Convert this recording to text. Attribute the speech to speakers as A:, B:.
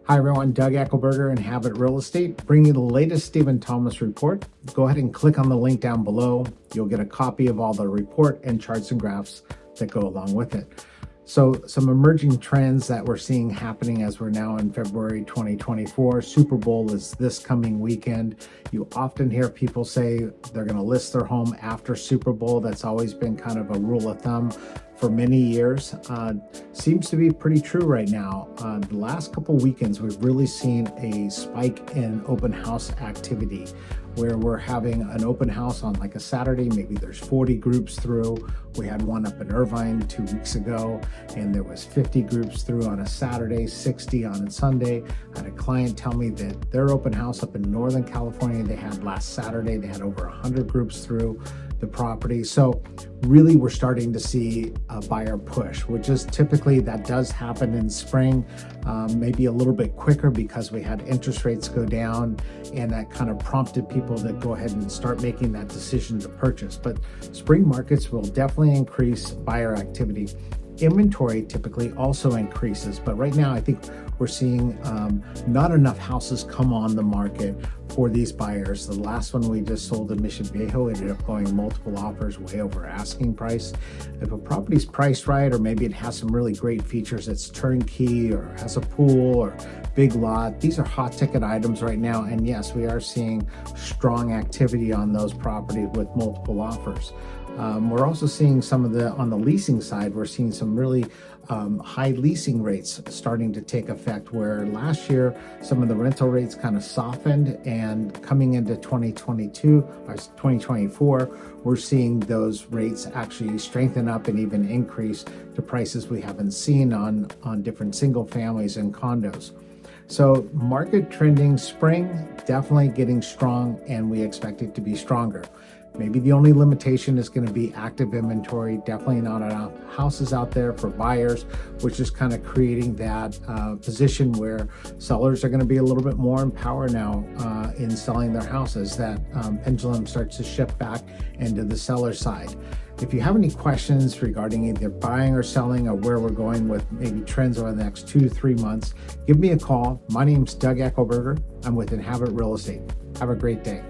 A: Hi everyone, Doug Echelberger, Inhabit Real Estate, bringing you the latest Stephen Thomas report. Go ahead and click on the link down below. You'll get a copy of all the report and charts and graphs that go along with it. So some emerging trends that we're seeing happening as we're now in February 2024. Super Bowl is this coming weekend. You often hear people say they're going to list their home after Super Bowl. That's always been kind of a rule of thumb for many years. Seems to be pretty true right now. The last couple weekends, we've really seen a spike in open house activity where we're having an open house on like a Saturday. Maybe there's 40 groups through. We had one up in Irvine 2 weeks ago, and there was 50 groups through on a Saturday, 60 on a Sunday. I had a client tell me that their open house up in Northern California, they had last Saturday, they had over 100 groups through the property. So really we're starting to see a buyer push, which is typically that does happen in spring, maybe a little bit quicker because we had interest rates go down, and that kind of prompted people to go ahead and start making that decision to purchase. But spring markets will definitely increase buyer activity. Inventory typically also increases, but right now I think we're seeing not enough houses come on the market for these buyers. The last one we just sold in Mission Viejo ended up going multiple offers way over asking price. If a property's priced right, or maybe it has some really great features, it's turnkey or has a pool or big lot, these are hot ticket items right now. And yes, we are seeing strong activity on those properties with multiple offers. We're also seeing some of on the leasing side, we're seeing some really high leasing rates starting to take effect, where last year some of the rental rates kind of softened, and coming into 2022 or 2024, we're seeing those rates actually strengthen up and even increase to prices we haven't seen on different single families and condos. So market trending spring, definitely getting strong, and we expect it to be stronger. Maybe the only limitation is going to be active inventory. Definitely not enough houses out there for buyers, which is kind of creating that position where sellers are going to be a little bit more in power now in selling their houses. That pendulum starts to shift back into the seller side. If you have any questions regarding either buying or selling, or where we're going with maybe trends over the next 2 to 3 months, give me a call. My name's Doug Echelberger. I'm with Inhabit Real Estate. Have a great day.